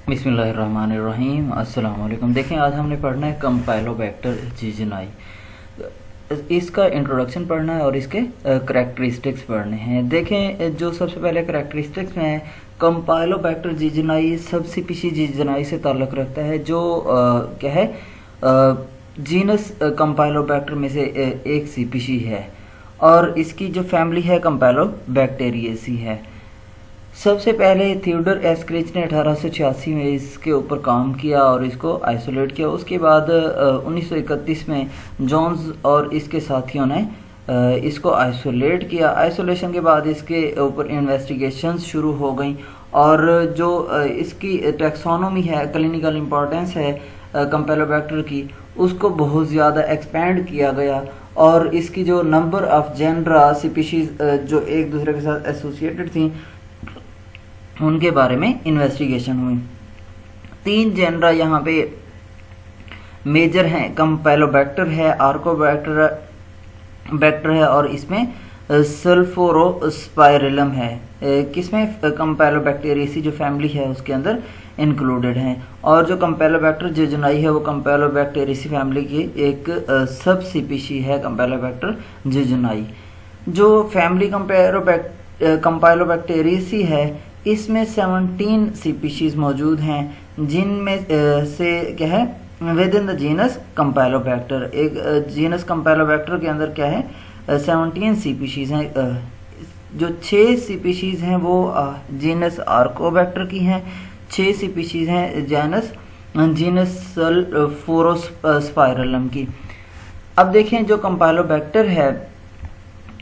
बिस्मिल्लाहिर्रहमानिर्रहीम। अस्सलाम वालेकुम। देखें, आज हमने पढ़ना है कंपाइलोबैक्टर जिजेनाई। इसका इंट्रोडक्शन पढ़ना है और इसके करैक्टरिस्टिक्स पढ़ने हैं। देखें, जो सबसे पहले करैक्टरिस्टिक्स में है, कंपाइलोबैक्टर जिजेनाई सब स्पीशीज जिजेनाई से ताल्लुक़ रखता है, जो क्या है, जीनस कंपाइलोबैक्टर में से एक स्पीशीज है और इसकी जो फैमिली है कंपाइलोबैक्टेरिएसी है। सबसे पहले थियोडर एस्क्रिच ने 1886 में इसके ऊपर काम किया और इसको आइसोलेट किया। उसके बाद 1931 में जॉन्स और इसके साथियों ने इसको आइसोलेट किया। आइसोलेशन के बाद इसके ऊपर इन्वेस्टिगेशंस शुरू हो गई और जो इसकी टैक्सोनॉमी है, क्लिनिकल इम्पोर्टेंस है कंपाइलोबैक्टर की, उसको बहुत ज़्यादा एक्सपेंड किया गया और इसकी जो नंबर ऑफ जेनरा स्पीशीज जो एक दूसरे के साथ एसोसिएटेड थी उनके बारे में इन्वेस्टिगेशन हुई। 3 जेनरा यहाँ पे मेजर हैं, कंपाइलोबैक्टर है, आर्कोबैक्टर है और इसमें सल्फोरोस्पाइरलम है। किसमें? कंपाइलोबैक्टेरिएसी जो फैमिली है उसके अंदर इंक्लूडेड हैं। और जो कंपाइलोबैक्टर जिजेनाई है वो कंपाइलोबैक्टेरिएसी फैमिली की एक सब स्पीशी है, कंपाइलोबैक्टर जिजेनाई। जो फैमिली कंपाइलोबैक्टेरिएसी है इसमें 17 स्पीशीज मौजूद हैं, जिनमें से क्या है, विद इन द जीनस कंपाइलोबैक्टर। एक जीनस कंपाइलोबैक्टर के अंदर क्या है, 17 स्पीशीज हैं। जो 6 स्पीशीज हैं वो जीनस आर्कोबैक्टर की हैं, 6 स्पीशीज हैं जीनस सल्फोरोस्पाइरलम की। अब देखें, जो कंपाइलोबैक्टर है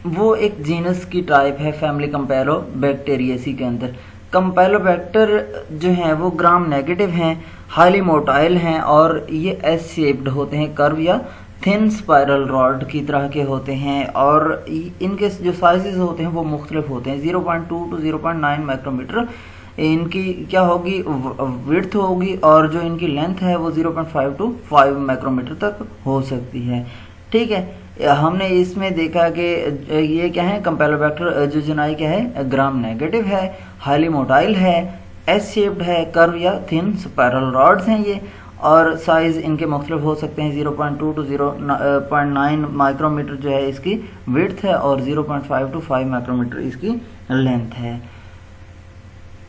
वो एक जीनस की टाइप है फैमिली कंपाइलोबैक्टेरिएसी के अंदर। कंपाइलोबैक्टर जो हैं वो ग्राम नेगेटिव हैं, हाईली मोटाइल हैं और ये एस शेप्ड होते हैं, कर्व या थिन स्पाइरल रॉड की तरह के होते हैं और इनके जो साइजेस होते हैं वो मुख्तलिफ होते हैं। 0.2 to 0.9 माइक्रोमीटर इनकी क्या होगी, विड्थ होगी और जो इनकी लेंथ है वो 0.5 to 5 माइक्रोमीटर तक हो सकती है। ठीक है, हमने इसमें देखा कि ये क्या है, कंपाइलोबैक्टर जिजेनाई क्या है, ग्राम नेगेटिव है, हाईली मोटाइल है, एस शेप्ड है, कर्व या थिन स्पाइरल रॉड्स हैं ये, और साइज इनके मुख्तलिफ हो सकते हैं। 0.2 to 0.9 माइक्रोमीटर जो है इसकी विड्थ है और 0.5 to 5 माइक्रोमीटर इसकी लेंथ है।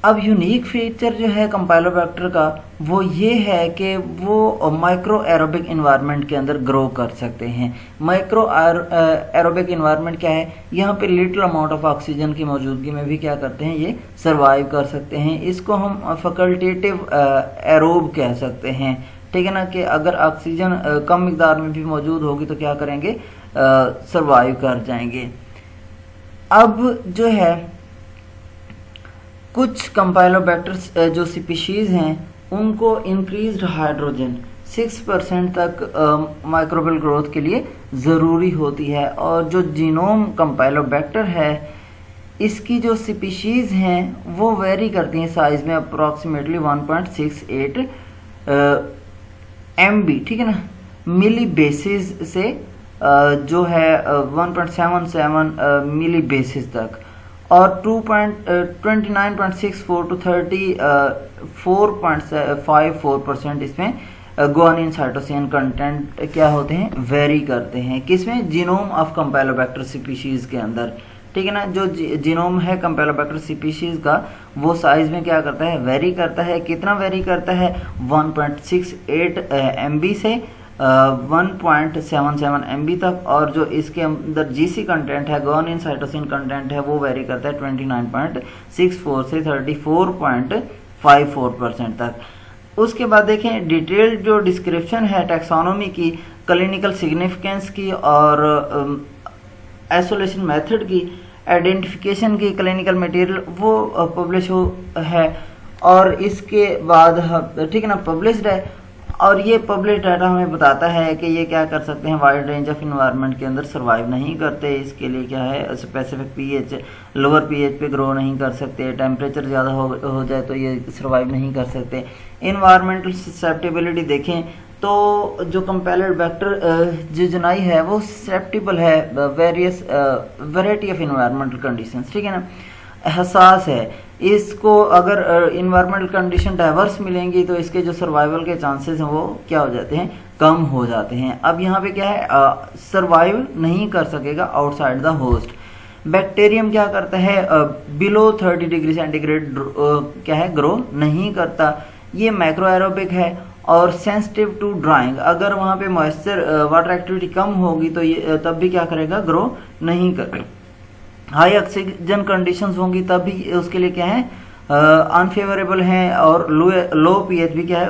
अब यूनिक फीचर जो है कंपाइलोबैक्टर का वो ये है कि वो माइक्रो एरोबिक इन्वायरमेंट के अंदर ग्रो कर सकते हैं। माइक्रो एरोबिक इन्वायरमेंट क्या है, यहाँ पे लिटिल अमाउंट ऑफ ऑक्सीजन की मौजूदगी में भी क्या करते हैं, ये सरवाइव कर सकते हैं। इसको हम फैकल्टेटिव एरोब कह सकते हैं। ठीक है ना, कि अगर ऑक्सीजन कम मिकदार में भी मौजूद होगी तो क्या करेंगे, सरवाइव कर जाएंगे। अब जो है कुछ कंपाइलोबैक्टर्स जो स्पीशीज हैं उनको इंक्रीज्ड हाइड्रोजन 6% तक माइक्रोबियल ग्रोथ के लिए ज़रूरी होती है। और जो जीनोम कंपाइलोबैक्टर है इसकी जो स्पीशीज हैं वो वेरी करती हैं साइज में, अप्रॉक्सीमेटली 1.68 MB, ठीक है ना, मिली बेसिस से जो है 1.77 मिली बेसिस तक, और 29.64 to 34.54% इसमें गुआनिन साइटोसिन कंटेंट क्या होते हैं, वेरी करते हैं। किसमें? जीनोम ऑफ कंपाइलोबैक्टर स्पीशीज के अंदर। ठीक है ना, जो जीनोम है कंपाइलोबैक्टर स्पीशीज का वो साइज में क्या करता है, वेरी करता है। कितना वेरी करता है? 1.68 MB से 1.77 MB तक, और जो इसके अंदर जीसी कंटेंट है, गुआनिन साइटोसिन कंटेंट है, वो वेरी करता है 29.64 से 34.54% तक। उसके बाद देखें डिटेल्ड जो डिस्क्रिप्शन है टैक्सोनॉमी की, क्लिनिकल सिग्निफिकेंस की और आइसोलेशन मेथड की, आइडेंटिफिकेशन की, क्लिनिकल मटेरियल वो पब्लिश है और इसके बाद ठीक है ना पब्लिश्ड है। और ये पब्लिश डाटा हमें बताता है कि ये क्या कर सकते हैं, वाइड रेंज ऑफ इन्वायरमेंट के अंदर सरवाइव नहीं करते। इसके लिए क्या है, स्पेसिफिक पीएच, लोअर पीएच पे ग्रो नहीं कर सकते, टेम्परेचर ज़्यादा हो जाए तो ये सरवाइव नहीं कर सकते। इन्वायरमेंटल ससेप्टेबिलिटी देखें तो जो कंपाइलोबैक्टर जिजेनाई है वो ससेप्टेबल है various variety of environmental conditions, ठीक है ना, हसास है। इसको अगर इन्वायरमेंटल कंडीशन डाइवर्स मिलेंगी तो इसके जो सर्वाइवल के चांसेस हैं वो क्या हो जाते हैं, कम हो जाते हैं। अब यहाँ पे क्या है, सर्वाइव नहीं कर सकेगा आउटसाइड द होस्ट। बैक्टीरियम क्या करता है, बिलो 30 डिग्री सेंटीग्रेड क्या है, ग्रो नहीं करता। ये माइक्रो एरोबिक है और सेंसिटिव टू ड्राइंग। अगर वहाँ पे मॉइस्चर वाटर एक्टिविटी कम होगी तो ये तब भी क्या करेगा, ग्रो नहीं करेगा। हाई ऑक्सीजन कंडीशंस होंगी तब भी उसके लिए क्या है, अनफेवरेबल है। और लो पीएच भी क्या है,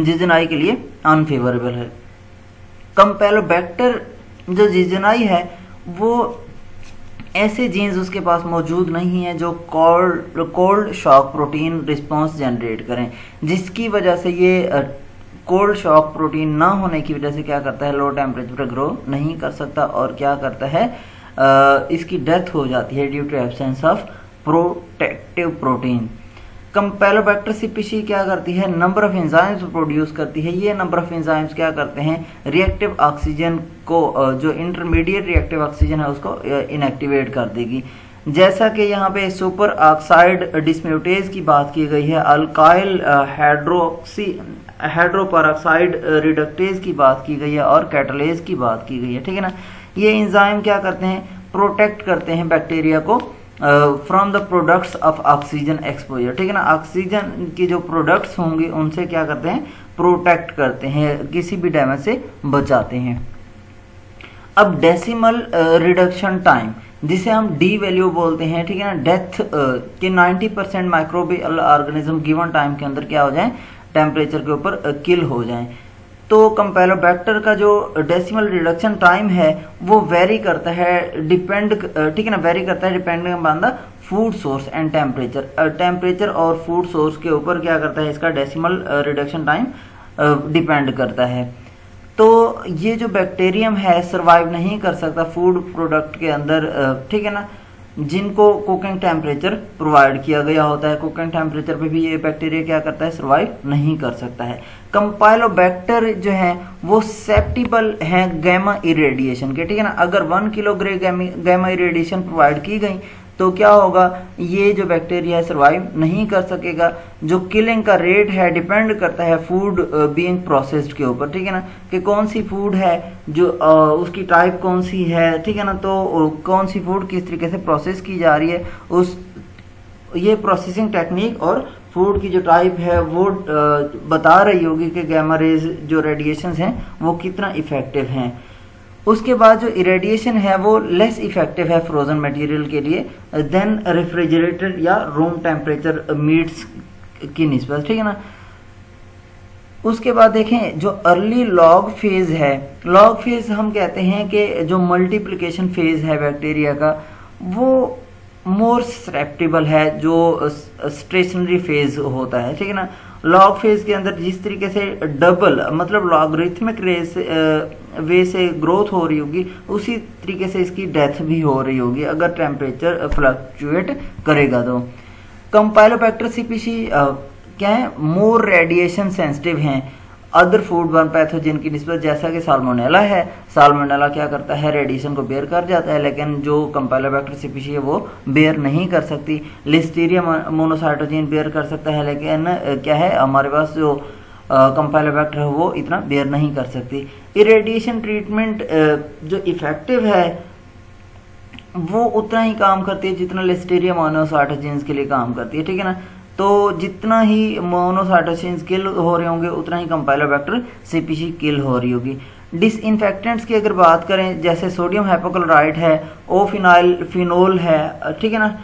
जिजनाई के लिए अनफेवरेबल है। कैम्पेलोबैक्टर जो जिजनाई है वो ऐसे जीन्स उसके पास मौजूद नहीं है जो cold shock protein response generate करें, जिसकी वजह से ये कोल्ड शॉक प्रोटीन ना होने की वजह से क्या करता है, लो टेम्परेचर पर ग्रो नहीं कर सकता और क्या करता है, इसकी डेथ हो जाती है due to absence of protective protein. Campylobacter CPC क्या करती है, नंबर ऑफ एंजाइम्स प्रोड्यूस करती है। ये नंबर ऑफ एंजाइम्स क्या करते हैं, रिएक्टिव ऑक्सीजन को, जो इंटरमीडिएट रिएक्टिव ऑक्सीजन है उसको इनएक्टिवेट कर देगी। जैसा कि यहाँ पे सुपर ऑक्साइड डिस्म्यूटेज की बात की गई है, अल्काइल हाइड्रोपरऑक्साइड रिडक्टेज की बात की गई है और कैटलेज की बात की गई है, ठीक है ना। ये एंजाइम क्या करते हैं, प्रोटेक्ट करते हैं बैक्टीरिया को from the products of oxygen exposure, ठीक है ना। ऑक्सीजन की जो प्रोडक्ट्स होंगे उनसे क्या करते हैं, प्रोटेक्ट करते हैं, किसी भी डैमेज से बचाते हैं। अब डेसिमल रिडक्शन टाइम, जिसे हम डी वैल्यू बोलते हैं, ठीक है ना, डेथ के 90% माइक्रोबियल ऑर्गेनिज्म गिवन टाइम के अंदर क्या हो जाए, टेम्परेचर के ऊपर किल हो जाएं। तो कैम्पेलोबैक्टर का जो डेसिमल रिडक्शन टाइम है वो वेरी करता है, डिपेंड, ठीक है ना, वेरी करता है depending upon the food source and temperature. Temperature और फूड सोर्स के ऊपर क्या करता है, इसका डेसिमल रिडक्शन टाइम डिपेंड करता है। तो ये जो बैक्टीरियम है सर्वाइव नहीं कर सकता फूड प्रोडक्ट के अंदर, ठीक है ना, जिनको कुकिंग टेम्परेचर प्रोवाइड किया गया होता है। कुकिंग टेम्परेचर पे भी ये बैक्टीरिया क्या करता है, सर्वाइव नहीं कर सकता है। कैम्पेलोबैक्टर जो है वो सेप्टिबल है गैमा इरेडिएशन के, ठीक है ना। अगर 1 किलोग्राम गैमा इरेडिएशन प्रोवाइड की गई तो क्या होगा, ये जो बैक्टीरिया है सर्वाइव नहीं कर सकेगा। जो किलिंग का रेट है डिपेंड करता है फूड बीइंग प्रोसेस्ड के ऊपर, ठीक है ना, कि कौन सी फूड है, जो उसकी टाइप कौन सी है, ठीक है ना, तो कौन सी फूड किस तरीके से प्रोसेस की जा रही है, उस ये प्रोसेसिंग टेक्निक और फूड की जो टाइप है वो बता रही होगी कि गैमा रेज जो रेडिएशंस हैं वो कितना इफेक्टिव हैं। उसके बाद जो इरेडिएशन है वो लेस इफेक्टिव है फ्रोजन मटेरियल के लिए देन रेफ्रिजरेटेड या रूम टेम्परेचर मीट्स की निस्बत, ठीक है ना। उसके बाद देखें जो अर्ली लॉग फेज है, लॉग फेज हम कहते हैं कि जो मल्टीप्लिकेशन फेज है बैक्टीरिया का वो मोर ससेप्टिबल है जो स्टेशनरी फेज होता है, ठीक है ना। लॉग फेज के अंदर जिस तरीके से डबल मतलब लॉगरिथमिक वे से ग्रोथ हो रही होगी उसी तरीके से इसकी डेथ भी हो रही होगी अगर टेम्परेचर फ्लक्चुएट करेगा तो। कैम्पेलोबैक्टर सीपीसी क्या है, मोर रेडिएशन सेंसिटिव हैं अदर फूड बर्न पैथोजन की निस्बत, जैसा कि साल्मोनेला है। साल्मोनेला क्या करता है, रेडिएशन को बेयर कर जाता है, लेकिन जो कैम्पेलोबैक्टर सीपीसी है वो बेयर नहीं कर सकती। लिस्टीरिया मोनोसाइटोजेन बेयर कर सकता है, लेकिन क्या है हमारे पास जो कैम्पेलोबैक्टर है वो इतना बेयर नहीं कर सकती। इरेडिएशन ट्रीटमेंट जो इफेक्टिव है वो उतना ही काम करती है जितना लिस्टीरिया मोनोसाइटोजेंस के लिए काम करती है, ठीक है ना। तो जितना ही मोनोसाइटोसिन्स किल हो रहे होंगे उतना ही कैम्पेलोबैक्टर सीपीसी किल हो रही होगी। डिसइंफेक्टेंट्स की अगर बात करें जैसे सोडियम हाइपोक्लोराइड है, फिनोल है, ठीक है ना,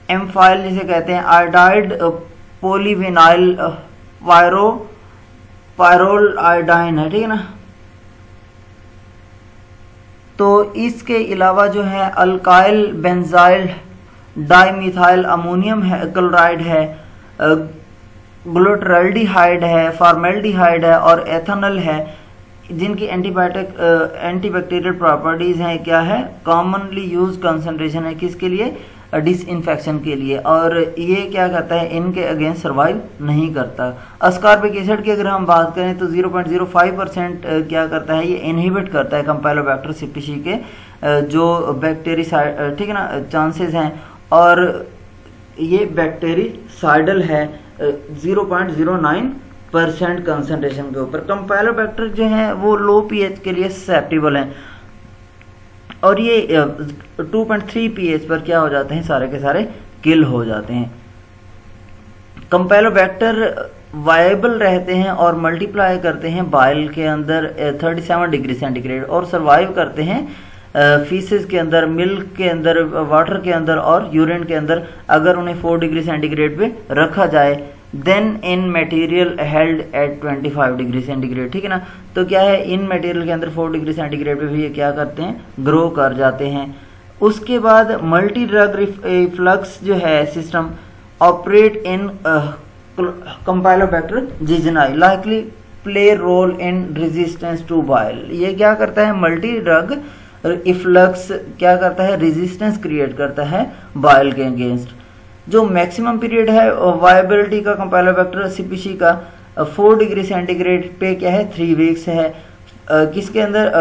एम्फाइल जिसे कहते हैं, आयोडाइड पॉलीविनाइल पायरोल आयोडाइन है, ठीक है ना। तो इसके अलावा जो है अल्काइल बेंजाइल डाइमिथाइल अमोनियम है, क्लोराइड है, ग्लूटरल्डिहाइड है, फॉर्मेल्डिहाइड है और एथेनॉल है, जिनकी एंटीबैक्टीरियल प्रॉपर्टीज हैं। क्या है, कॉमनली यूज कंसंट्रेशन है किसके लिए, डिसइंफेक्शन के लिए, और ये क्या करता है, इनके अगेंस्ट सर्वाइव नहीं करता। अस्कॉर्बिक एसिड की अगर हम बात करें तो 0.05% क्या करता है, ये इनहिबिट करता है कैम्पेलोबैक्टर सीपीसी के जो बैक्टीरिया, ठीक है ना, चांसेस हैं। और ये बैक्टीरिसाइडल है 0.09% कंसंट्रेशन के ऊपर। कंपाइलोबैक्टर जो है वो लो पीएच के लिए ससेप्टेबल हैं और ये 2.3 पीएच पर क्या हो जाते हैं, सारे के सारे किल हो जाते हैं। कंपाइलोबैक्टर वायबल रहते हैं और मल्टीप्लाई करते हैं बाइल के अंदर 37 डिग्री सेंटीग्रेड और सरवाइव करते हैं फीसेस के अंदर, मिल्क के अंदर, वाटर के अंदर और यूरिन के अंदर। अगर उन्हें 4 डिग्री सेंटीग्रेड पे रखा जाए then in material held at 25 degree centigrade, ठीक है ना। तो क्या है, इन मटेरियल के अंदर 4 डिग्री सेंटीग्रेड पे भी ये क्या करते हैं, ग्रो कर जाते हैं। उसके बाद मल्टी ड्रग रिफ्लक्स जो है system operate in Campylobacter jejuni likely play role in resistance to bile. ये क्या करता है, मल्टी ड्रग इफ्लक्स क्या करता है, रेजिस्टेंस क्रिएट करता है बाइल के अगेंस्ट। जो मैक्सिमम पीरियड है वायबिलिटी का कंपाइलोबैक्टर सीपीसी का 4 डिग्री सेंटीग्रेड पे क्या है, 3 वीक्स है। किसके अंदर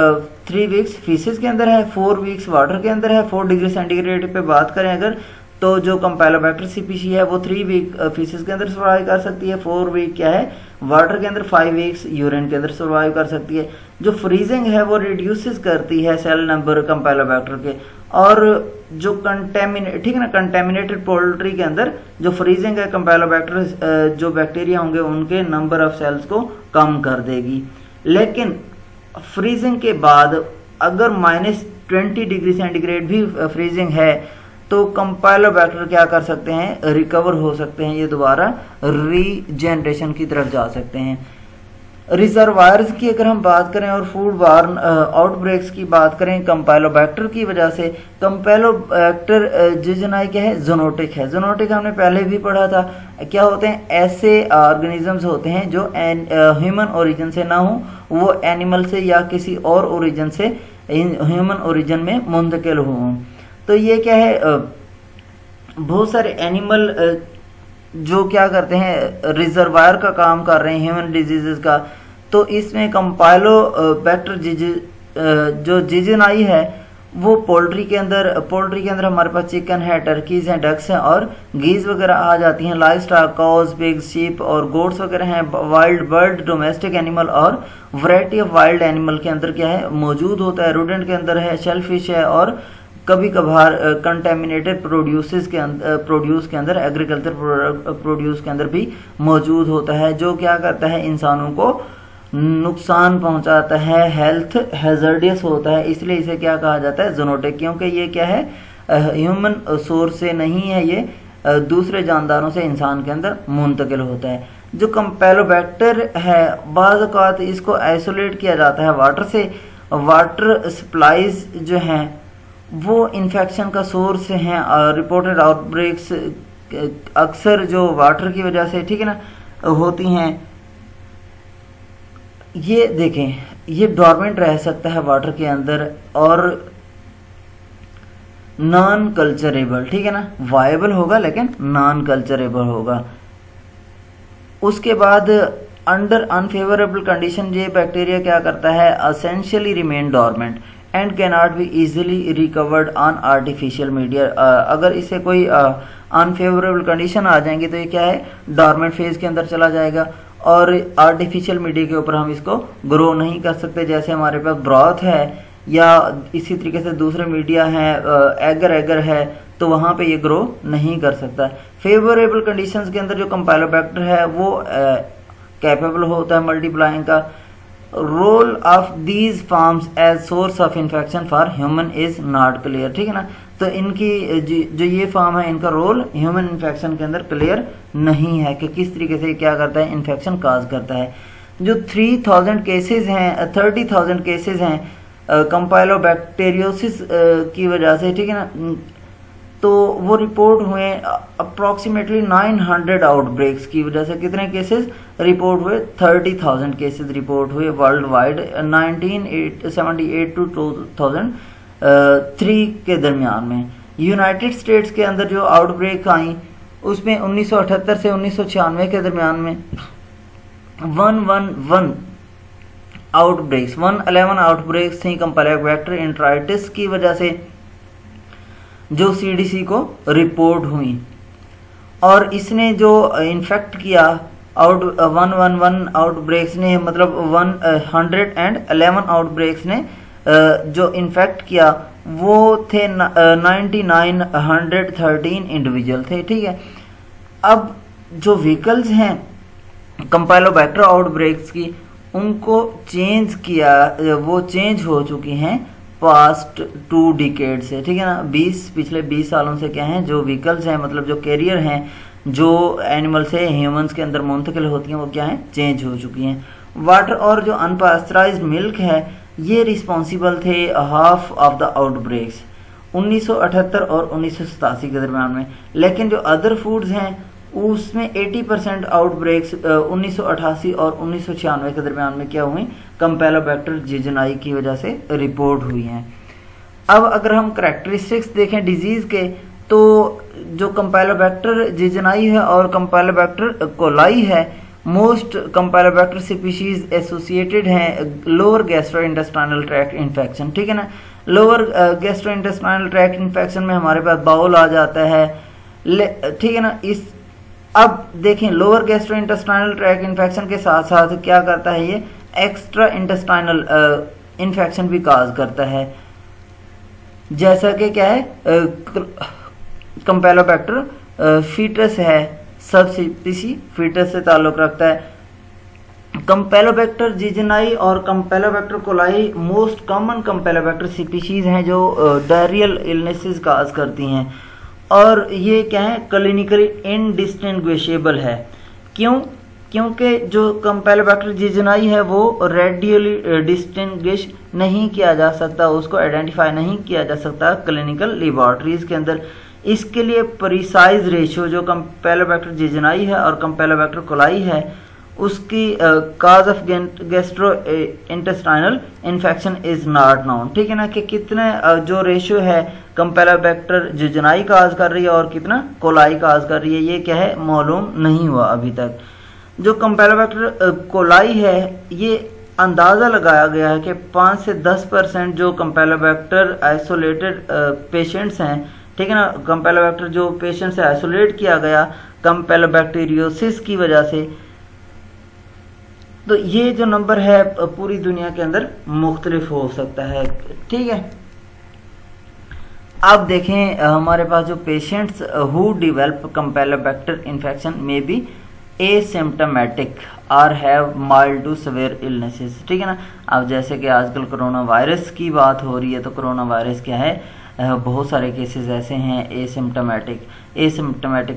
3 वीक्स फीसेस के अंदर है, 4 वीक्स वाटर के अंदर है। 4 डिग्री सेंटीग्रेड पे बात करें अगर, तो जो कंपाइलोबैक्टर सीपीसी है वो 3 वीक फीसेस के अंदर सर्वाइव कर सकती है, 4 वीक क्या है वाटर के अंदर, 5 वीक्स यूरिन के अंदर सर्वाइव कर सकती है। जो फ्रीजिंग है वो रिड्यूसेस करती है सेल नंबर कंपाइलोबैक्टर के। और जो कंटेमिनेट, ठीक है ना, कंटेमिनेटेड पोल्ट्री के अंदर जो फ्रीजिंग है कंपाइलोबैक्टर जो बैक्टीरिया होंगे उनके नंबर ऑफ सेल्स को कम कर देगी। लेकिन फ्रीजिंग के बाद अगर -20 डिग्री सेंटीग्रेड भी फ्रीजिंग है तो कंपाइलोबैक्टर क्या कर सकते हैं, रिकवर हो सकते हैं, ये दोबारा रीजेनरेशन की तरफ जा सकते हैं। रिजर्वायर्स की अगर हम बात करें और फूड वार्न आउटब्रेक्स की बात करें कंपाइलोबैक्टर की वजह से, कंपाइलोबैक्टर जिजेनाई क्या है, ज़ूनोटिक है। ज़ूनोटिक हमने पहले भी पढ़ा था, क्या होते हैं, ऐसे ऑर्गेनिजम्स होते हैं जो ह्यूमन ओरिजिन से ना हो, वो एनिमल से या किसी और ओरिजिन से ह्यूमन ओरिजिन में मुंतकिल हों। तो ये क्या है, बहुत सारे एनिमल जो क्या करते हैं, रिजर्वायर का काम कर रहे हैं ह्यूमन डिजीजेस का। तो इसमें कंपाइलोबैक्टर जो जिजेनाई है वो पोल्ट्री के अंदर हमारे पास चिकन है, टर्कीज हैं, डक्स हैं और गीज वगैरह आ जाती हैं। Livestock, cows, pigs, sheep और गोट्स वगैरह हैं। वाइल्ड बर्ड, डोमेस्टिक एनिमल और वैरायटी ऑफ वाइल्ड एनिमल के अंदर क्या है, मौजूद होता है। रोडेंट के अंदर है, शेलफिश है और कभी कभार कंटेमिनेटेड प्रोड्यूस के अंदर एग्रीकल्चर प्रोड्यूस के अंदर भी मौजूद होता है, जो क्या करता है, इंसानों को नुकसान पहुंचाता है, हेल्थ हैजर्डियस होता है। इसलिए इसे क्या कहा जाता है, ज़ूनोटिक, क्योंकि ये क्या है, ह्यूमन सोर्स से नहीं है, ये दूसरे जानदारों से इंसान के अंदर मुंतकिल होता है। जो कंपाइलोबैक्टर है बाज़ औक़ात इसको आइसोलेट किया जाता है वाटर से। वाटर सप्लाईज जो हैं वो इन्फेक्शन का सोर्स हैं। रिपोर्टेड आउटब्रेक्स अक्सर जो वाटर की वजह से, ठीक है ना, होती हैं। ये देखें, ये डॉर्मेंट रह सकता है वाटर के अंदर और नॉन कल्चरेबल, ठीक है ना, वायबल होगा लेकिन नॉन कल्चरेबल होगा। उसके बाद अंडर अनफेवरेबल कंडीशन ये बैक्टीरिया क्या करता है, essentially remain dormant and can not be easily recovered on artificial media. अगर इसे कोई अनफेवरेबल कंडीशन आ जाएंगी तो ये क्या है, डॉर्मेंट फेज के अंदर चला जाएगा और आर्टिफिशियल मीडिया के ऊपर हम इसको ग्रो नहीं कर सकते। जैसे हमारे पास ब्रॉथ है या इसी तरीके से दूसरे मीडिया हैं, एगर है, तो वहां पे ये ग्रो नहीं कर सकता। फेवरेबल कंडीशंस के अंदर जो कंपाइलोबैक्टर है वो कैपेबल होता है मल्टीप्लाइंग का। Role of these forms as source of infection for human is not clear, ठीक है ना। तो इनकी जो ये फॉर्म है, इनका रोल ह्यूमन इन्फेक्शन के अंदर क्लियर नहीं है कि किस तरीके से क्या करता है, इन्फेक्शन काज करता है। जो 30,000 केसेस हैं, 30,000 केसेस हैं कंपाइलोबैक्टीरियोसिस की वजह से, ठीक है ना, तो वो रिपोर्ट हुए अप्रॉक्सीमेटली 900 आउटब्रेक्स की वजह से। कितने केसेस रिपोर्ट हुए, 30,000 केसेस रिपोर्ट हुए वर्ल्ड वाइड 1978 टू 2003 के दरमियान में। यूनाइटेड स्टेट्स के अंदर जो आउटब्रेक आई उसमें 1978 से 1996 के दरमियान में 111 आउटब्रेक्स थी कंपाइलोबैक्टर एंटेराइटिस की वजह से, जो सीडीसी को रिपोर्ट हुई। और इसने जो इन्फेक्ट किया 111 आउटब्रेक्स ने, मतलब 111 आउटब्रेक्स ने जो इन्फेक्ट किया वो थे 9913 इंडिविजुअल थे, ठीक है। अब जो व्हीकल्स हैं कंपाइलोबैक्टर आउटब्रेक्स की, उनको चेंज किया, वो चेंज हो चुकी हैं पास्ट 2 डिकेड से, ठीक है ना। पिछले 20 सालों से क्या है, जो व्हीकल्स हैं, मतलब जो कैरियर हैं, जो एनिमल से ह्यूमंस के अंदर मुंतकिल होती हैं, वो क्या है, चेंज हो चुकी हैं। वाटर और जो अनपास्चराइज्ड मिल्क है, ये रिस्पॉन्सिबल थे हाफ ऑफ द आउटब्रेक्स 1978 और 1987 के दरम्यान में। लेकिन जो अदर फूड्स हैं उसमें 80% आउटब्रेक्स 1988 और 1996 के दरम्यान में क्या हुई, कंपैलोबैक्टर जिजनाई की वजह से रिपोर्ट हुई हैं। अब अगर हम करैक्टरिस्टिक्स देखें डिजीज के, तो जो कंपैलोबैक्टर जिजनाई है और कंपैलोबैक्टर कोलाई है, मोस्ट कंपैलोबैक्टर स्पीशीज एसोसिएटेड हैं लोअर गैस्ट्रोइंटेस्टाइनल ट्रैक्ट इन्फेक्शन, ठीक है ना। लोअर गैस्ट्रोइंटेस्टाइनल ट्रैक्ट इन्फेक्शन में हमारे पास बाउल आ जाता है, ठीक है ना। अब देखें, लोअर गैस्ट्रोइंटेस्टाइनल ट्रैक्ट इन्फेक्शन के साथ साथ क्या करता है, ये एक्स्ट्रा इंटेस्टाइनल इन्फेक्शन भी काज करता है, जैसा कि क्या है, कंपैलोबैक्टर फीटस है, सब स्पीसी फीटस से ताल्लुक रखता है। कंपैलोबैक्टर जिजनाई और कंपैलोबैक्टर कोलाई मोस्ट कॉमन कंपैलोबैक्टर स्पीशीज हैं जो डायरियल इलनेसेस काज करती हैं, और ये क्या है, क्लिनिकली इनडिस्टिंग्विशेबल है। क्योंकि जो कंपैलोबैक्टर जिजनाई है वो रेडियली डिस्टिंग्विश नहीं किया जा सकता, उसको आइडेंटिफाई नहीं किया जा सकता क्लिनिकल लेबोरेटरीज के अंदर। इसके लिए प्रिसाइज रेशियो जो कंपैलोबैक्टर जिजनाई है और कंपैलोबैक्टर कोलाई है, उसकी cause of gastro intestinal infection is not known, ठीक है ना, कि कितने जो रेशियो है कंपैलोबैक्टर जिजनाई काज कर रही है और कितना कोलाई काज कर रही है, ये क्या है, मालूम नहीं हुआ अभी तक। जो कंपैलोबैक्टर कोलाई है, ये अंदाजा लगाया गया है कि 5 से 10% जो कंपैलोबैक्टर आइसोलेटेड पेशेंट्स हैं, ठीक है ना, कंपैलोबैक्टर जो पेशेंट से आइसोलेट किया गया कंपैलोबैक्टीरियोसिस की वजह से, तो ये जो नंबर है पूरी दुनिया के अंदर मुख्तलिफ हो सकता है, ठीक है। अब देखें, हमारे पास जो patients who develop campylobacter infection में बी एसिम्टोमेटिक और have mild to severe illnesses, ठीक है ना। अब जैसे कि आजकल कोरोना वायरस की बात हो रही है, तो कोरोना वायरस क्या है, बहुत सारे केसेस ऐसे हैं एसिम्टोमेटिक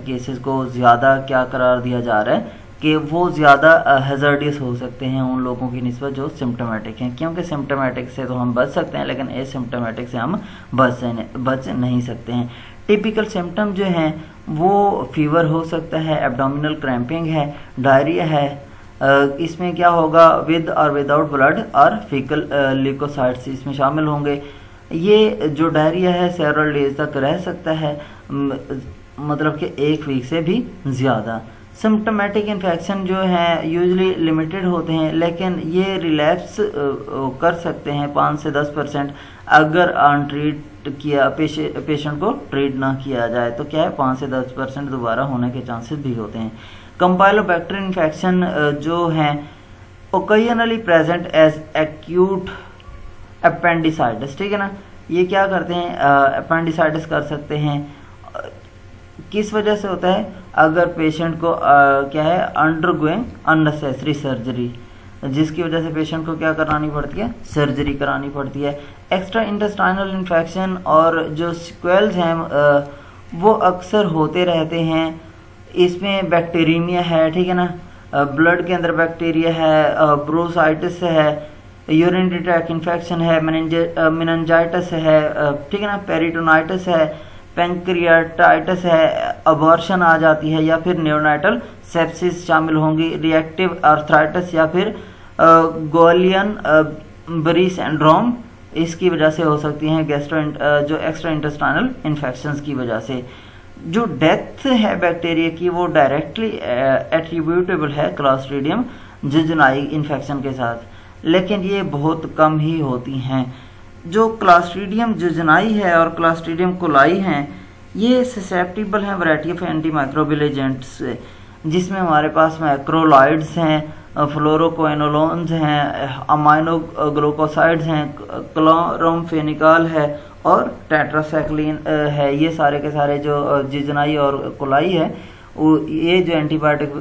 केसेस को ज़्यादा क्या करार दिया जा रहा है कि वो ज़्यादा हैज़ार्डियस हो सकते हैं उन लोगों की निस्बत जो सिम्टोमेटिक हैं, क्योंकि सिम्टोमेटिक से तो हम बच सकते हैं लेकिन एसिम्टोमेटिक से हम बच नहीं सकते हैं। टिपिकल सिम्टम जो हैं वो फीवर हो सकता है, एब्डोमिनल क्रैम्पिंग है, डायरिया है, इसमें क्या होगा, विद और विदाउट ब्लड और फीकल ल्यूकोसाइट्स इसमें शामिल होंगे। ये जो डायरिया है सेवरल डेज तक रह सकता है, मतलब कि 1 वीक से भी ज़्यादा। सिम्टोमेटिक इन्फेक्शन जो है यूजुअली लिमिटेड होते हैं, लेकिन ये रिलैप्स कर सकते हैं 5 से 10% अगर अनट्रीट किया पेशेंट को ट्रीट ना किया जाए, तो क्या है 5 से 10% दोबारा होने के चांसेस भी होते हैं। कंपाइलोबैक्टर इन्फेक्शन जो हैं occasionally present as acute appendicitis, ठीक है ना। ये क्या करते हैं, अपेंडिसाइटिस कर सकते हैं। किस वजह से होता है, अगर पेशेंट को क्या है, अंडरगोइंग अननेसेसरी सर्जरी, जिसकी वजह से पेशेंट को क्या करानी पड़ती है, सर्जरी करानी पड़ती है। एक्स्ट्रा इंटेस्टाइनल इन्फेक्शन और जो सिक्वेल्स हैं वो अक्सर होते रहते हैं। इसमें बैक्टीरियमिया है, ठीक है ना, ब्लड के अंदर बैक्टीरिया है, ब्रोसाइटिस है, यूरिनरी ट्रैक्ट इन्फेक्शन है, मेनिंजाइटिस है, ठीक है ना, पेरिटोनाइटिस है, पैंक्रियाटाइटिस है, अबॉर्शन आ जाती है, या फिर न्यूरोनाइटल सेप्सिस शामिल होंगी, रिएक्टिव आर्थराइटिस या फिर गोलियन बरी सिंड्रोम इसकी वजह से हो सकती हैं, जो एक्स्ट्रा इंटेस्टाइनल इन्फेक्शंस की वजह से। जो डेथ है बैक्टीरिया की वो डायरेक्टली एट्रीब्यूटेबल है क्लॉस्ट्रीडियम जिजनाई इन्फेक्शन के साथ, लेकिन ये बहुत कम ही होती हैं। जो क्लॉस्ट्रीडियम जिजनाई है और क्लॉस्ट्रीडियम कोलाई हैं, ये ससेप्टिबल हैं variety of anti microbial agents से, जिसमें हमारे पास मैक्रोलाइड्स हैं, फ्लोरोक्विनोलोन्स हैं, अमाइनो ग्लूकोसाइड्स हैं, क्लोरमफेनिकॉल है और टेट्रासाइक्लिन है। ये सारे के सारे जो जिजनाई और कोलाई है, ये जो एंटीबायोटिक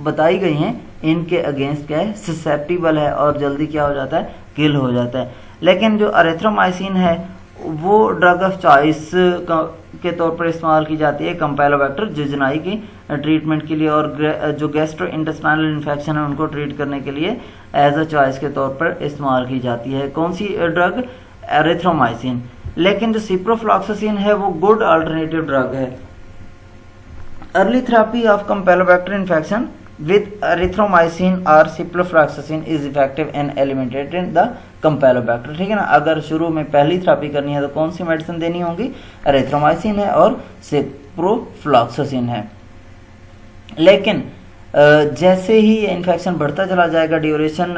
बताई गई हैं इनके अगेंस्ट क्या है, ससेप्टिबल है और जल्दी क्या हो जाता है, किल हो जाता है। लेकिन जो एरिथ्रोमाइसिन है वो ड्रग ऑफ चॉइस के तौर पर इस्तेमाल की जाती है कैम्पेलोबैक्टर जिजनाई की ट्रीटमेंट के लिए, और जो गैस्ट्रोइंटेस्टाइनल इन्फेक्शन है उनको ट्रीट करने के लिए एज अ चॉइस के तौर पर इस्तेमाल की जाती है। कौन सी ड्रग, एरिथ्रोमाइसिन। लेकिन जो सिप्रोफ्लॉक्सासिन है वो गुड अल्टरनेटिव ड्रग है। Early therapy of Campylobacter infection with erythromycin or ciprofloxacin is effective in eliminating the campylobacter। ठीक है ना। अगर शुरू में पहली थेरेपी करनी है तो कौन सी मेडिसिन देनी होगी, एरिथ्रोमाइसिन है और सिप्रोफ्लॉक्सासिन है। लेकिन जैसे ही इन्फेक्शन बढ़ता चला जाएगा, ड्यूरेशन,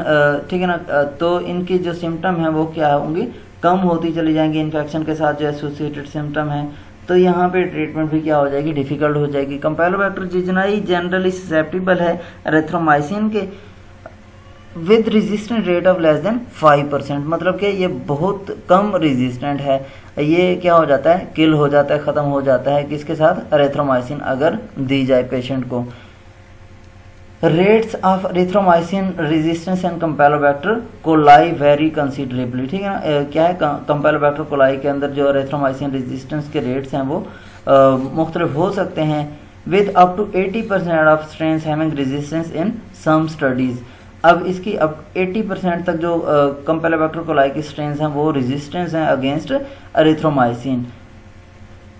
ठीक है ना, तो इनकी जो सिम्टम है वो क्या होंगी, कम होती चली जाएंगी इन्फेक्शन के साथ जो एसोसिएटेड सिम्टम है। तो यहाँ पे ट्रीटमेंट भी क्या हो जाएगी, डिफिकल्ट हो जाएगी। कैम्पेलोबैक्टर जिजनाई जनरली ससेप्टिबल है एरिथ्रोमाइसिन के with resistant rate of less than 5%, मतलब कि ये बहुत कम रेजिस्टेंट है। ये क्या हो जाता है, किल हो जाता है, ख़त्म हो जाता है किसके साथ, एरिथ्रोमाइसिन अगर दी जाए पेशेंट को। Rates of erythromycin resistance and Campylobacter coli very considerably. ठीक है ना। क्या है, कैम्पेलोबैक्टर कोलाई के अंदर जो एरिथ्रोमाइसिन रेजिस्टेंस के रेट्स हैं वो मुख्तलिफ हो सकते हैं, with up to 80% of strains having resistance in some studies. अब इसकी अब 80% तक जो कैम्पेलोबैक्टर कोलाई की स्ट्रेन्स हैं वो रेजिस्टेंस हैं अगेंस्ट एरिथ्रोमाइसिन।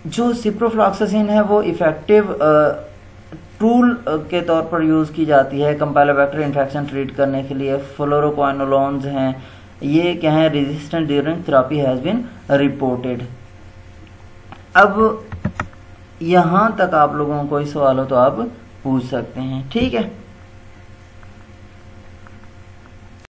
जो सिप्रोफ्लॉक्सासिन है वो इफेक्टिव टूल के तौर पर यूज़ की जाती है कैम्पेलोबैक्टर इन्फेक्शन ट्रीट करने के लिए। फ्लोरोक्विनोलोन्स हैं, ये क्या है, resistant during therapy has been reported. अब यहाँ तक आप लोगों को कोई सवाल हो तो आप पूछ सकते हैं। ठीक है।